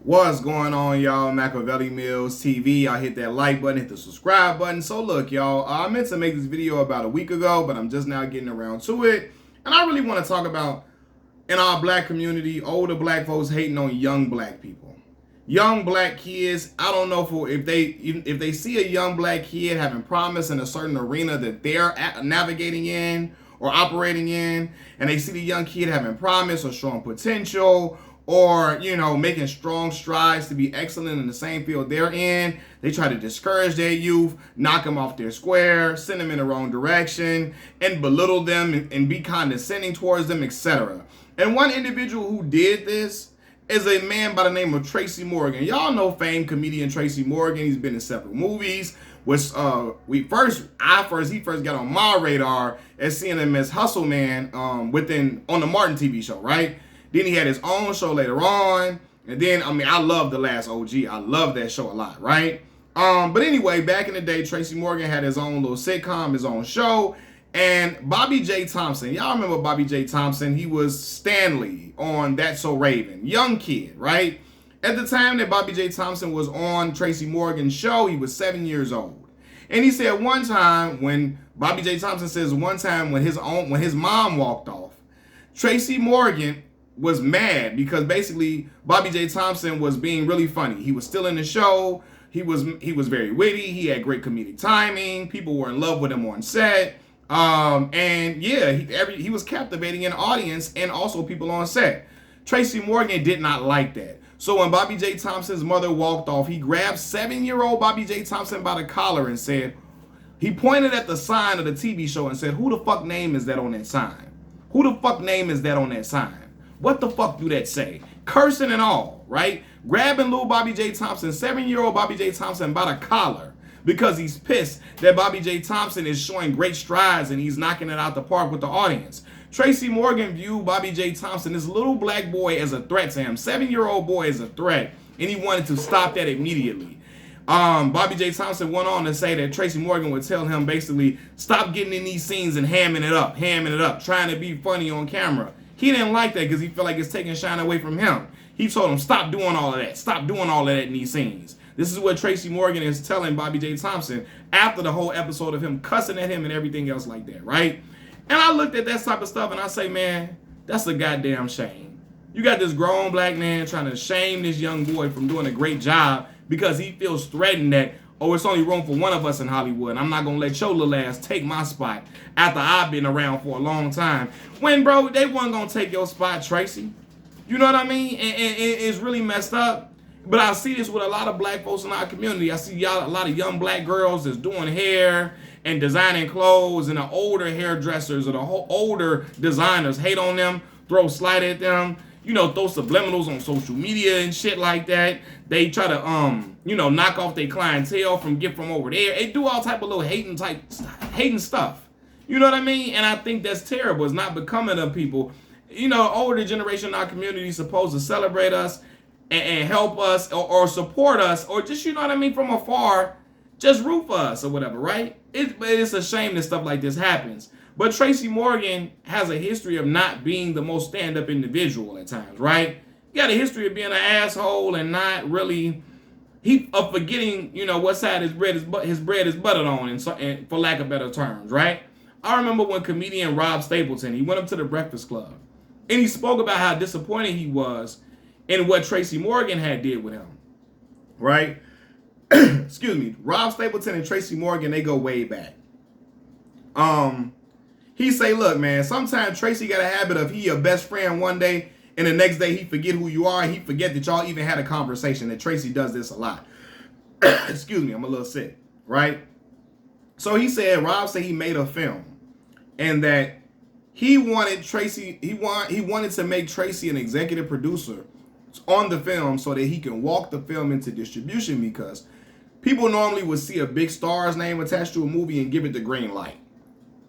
What's going on, y'all? Machiavelli Mills TV. Y'all hit that like button, hit the subscribe button. So look, y'all, I meant to make this video about a week ago, but I'm just now getting around to it. And I really want to talk about, in our black community, older black folks hating on young black people. Young black kids, I don't know if they see a young black kid having promise in a certain arena that they're navigating in or operating in, and they see the young kid having promise or showing potential, or, making strong strides to be excellent in the same field they're in, they try to discourage their youth, knock them off their square, send them in the wrong direction, and belittle them and be condescending towards them, etc. And one individual who did this is a man by the name of Tracy Morgan. Y'all know famed comedian Tracy Morgan. He's been in several movies, which he first got on my radar as seeing him as Hustle Man on the Martin TV show, right? Then he had his own show later on. And then, I love The Last OG. I love that show a lot, right? But anyway, back in the day, Tracy Morgan had his own little sitcom, his own show. And Bobbe'J Thompson, y'all remember Bobbe'J Thompson? He was Stanley on That's So Raven. Young kid, right? At the time that Bobbe'J Thompson was on Tracy Morgan's show, he was 7 years old. And he said one time when Bobbe'J Thompson says one time when his mom walked off, Tracy Morgan was mad because basically Bobbe'J Thompson was being really funny. He was still in the show. He was very witty. He had great comedic timing. People were in love with him on set. And yeah, he was captivating an audience and also people on set. Tracy Morgan did not like that. So when Bobbe'J Thompson's mother walked off, he grabbed 7-year-old Bobbe'J Thompson by the collar and said, he pointed at the sign of the TV show and said, "Who the fuck name is that on that sign? Who the fuck name is that on that sign? What the fuck do that say?" Cursing and all, right? Grabbing little Bobbe'J Thompson, 7-year-old Bobbe'J Thompson by the collar because he's pissed that Bobbe'J Thompson is showing great strides and he's knocking it out the park with the audience. Tracy Morgan viewed Bobbe'J Thompson, this little black boy, as a threat to him. 7-year-old boy as a threat, and he wanted to stop that immediately. Bobbe'J Thompson went on to say that Tracy Morgan would tell him basically, stop getting in these scenes and hamming it up, trying to be funny on camera. He didn't like that because he felt like it's taking shine away from him. He told him, stop doing all of that. Stop doing all of that in these scenes. This is what Tracy Morgan is telling Bobbe'J Thompson after the whole episode of him cussing at him and everything else like that, right? And I looked at that type of stuff and I say, man, that's a goddamn shame. You got this grown black man trying to shame this young boy from doing a great job because he feels threatened that, oh, it's only room for one of us in Hollywood. I'm not going to let your little ass take my spot after I've been around for a long time. When, bro, they wasn't going to take your spot, Tracy. You know what I mean? And it's really messed up. But I see this with a lot of black folks in our community. I see a lot of young black girls that's doing hair and designing clothes, and the older hairdressers or the older designers hate on them, throw slight at them, throw subliminals on social media and shit like that. They try to, knock off their clientele from over there. They do all type of little hating stuff. You know what I mean? And I think that's terrible. It's not becoming of people. Older generation in our community is supposed to celebrate us and help us or support us or just, from afar, just root for us or whatever, right? It's a shame that stuff like this happens. But Tracy Morgan has a history of not being the most stand-up individual at times, right? He got a history of being an asshole and not really, of forgetting, what side his bread is buttered on, and for lack of better terms, right? I remember when comedian Rob Stapleton, he went up to the Breakfast Club, and he spoke about how disappointed he was in what Tracy Morgan had did with him, right? Excuse me. Rob Stapleton and Tracy Morgan, they go way back. He say, look, man, sometimes Tracy got a habit of he your best friend one day, and the next day he forget who you are. He forget that y'all even had a conversation. That Tracy does this a lot. Excuse me, I'm a little sick, right? So he said, Rob said he made a film, and that he wanted Tracy, he wanted to make Tracy an executive producer on the film so that he can walk the film into distribution, because people normally would see a big star's name attached to a movie and give it the green light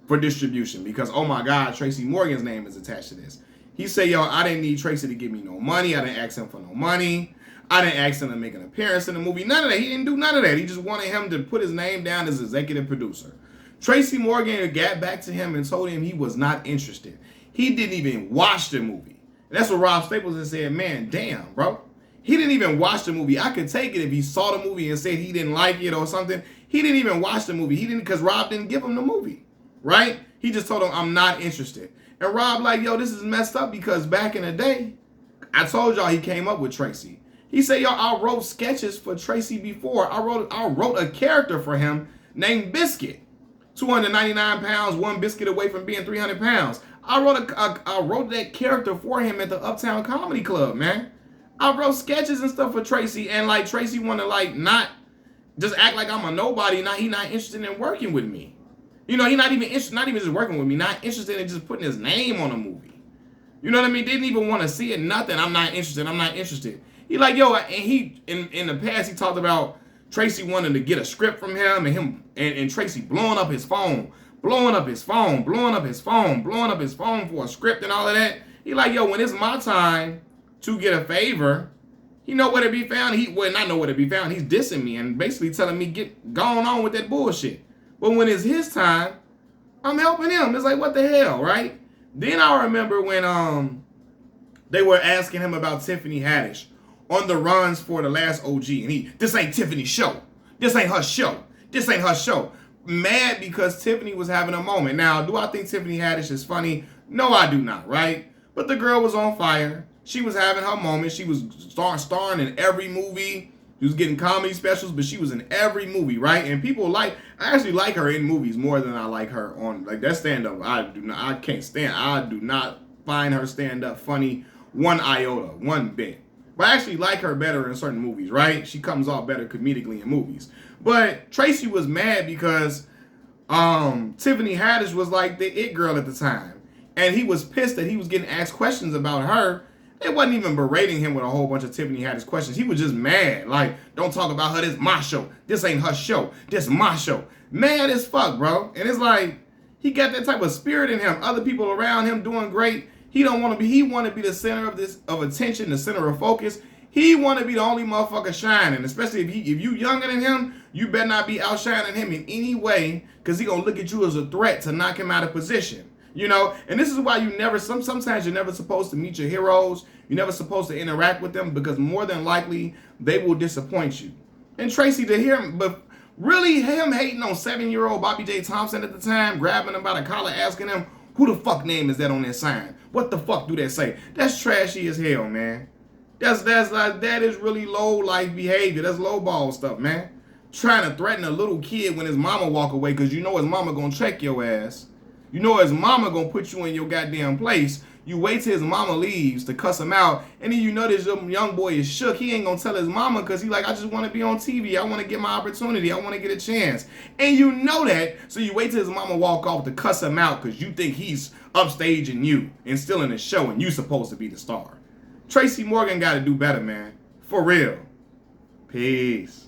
for distribution because, oh my God, Tracy Morgan's name is attached to this. He said, yo, I didn't need Tracy to give me no money. I didn't ask him for no money. I didn't ask him to make an appearance in the movie. None of that. He didn't do none of that. He just wanted him to put his name down as executive producer. Tracy Morgan got back to him and told him he was not interested. He didn't even watch the movie. And that's what Rob Stapleton said, man, damn, bro. He didn't even watch the movie. I could take it if he saw the movie and said he didn't like it or something. He didn't even watch the movie. He didn't, because Rob didn't give him the movie, right? He just told him, I'm not interested. And Rob like, yo, this is messed up because back in the day, I told y'all he came up with Tracy. He said, yo, I wrote sketches for Tracy before. I wrote a character for him named Biscuit. 299 pounds, one biscuit away from being 300 pounds. I wrote that character for him at the Uptown Comedy Club, man. I wrote sketches and stuff for Tracy, and like Tracy wanna like not just act like I'm a nobody. He not interested in working with me. You know, he not even just working with me, not interested in just putting his name on a movie. You know what I mean? Didn't even want to see it, nothing. I'm not interested. He like, yo, and he in the past he talked about Tracy wanted to get a script from him and Tracy blowing up his phone for a script and all of that. He like, yo, when it's my time to get a favor, he know where to be found. He well, not know where to be found. He's dissing me and basically telling me get going on with that bullshit. But when it's his time, I'm helping him. It's like, what the hell, right? Then I remember when they were asking him about Tiffany Haddish on the runs for The Last OG, and this ain't Tiffany's show. This ain't her show. This ain't her show. Mad because Tiffany was having a moment. Now, do I think Tiffany Haddish is funny? No, I do not, right? But the girl was on fire. She was having her moment. She was starring in every movie. She was getting comedy specials, but she was in every movie, right? And people I actually like her in movies more than I like her on, like, that stand-up. I do not find her stand-up funny one iota, one bit. But I actually like her better in certain movies, right? She comes off better comedically in movies. But Tracy was mad because Tiffany Haddish was like the it girl at the time. And he was pissed that he was getting asked questions about her. They wasn't even berating him with a whole bunch of Tiffany Haddish questions. He was just mad. Like, don't talk about her. This my show. This ain't her show. This my show. Mad as fuck, bro. And it's like, he got that type of spirit in him. Other people around him doing great. He don't want to be. He want to be the center of attention, the center of focus. He want to be the only motherfucker shining. Especially if you younger than him, you better not be outshining him in any way, because he gonna look at you as a threat to knock him out of position. You know, and this is why you never, sometimes you're never supposed to meet your heroes. You're never supposed to interact with them, because more than likely they will disappoint you. And Tracy, to hear him, but really him hating on 7-year-old Bobbe'J Thompson at the time, grabbing him by the collar, asking him, who the fuck name is that on that sign? What the fuck do that say? That's trashy as hell, man. That is really low life behavior. That's low ball stuff, man. Trying to threaten a little kid when his mama walk away, because you know his mama gonna check your ass. You know his mama gonna put you in your goddamn place. You wait till his mama leaves to cuss him out, and then you know this young boy is shook. He ain't gonna tell his mama because he like, I just want to be on TV. I want to get my opportunity. I want to get a chance. And you know that, so you wait till his mama walk off to cuss him out because you think he's upstaging you and still in the show, and you supposed to be the star. Tracy Morgan got to do better, man. For real. Peace.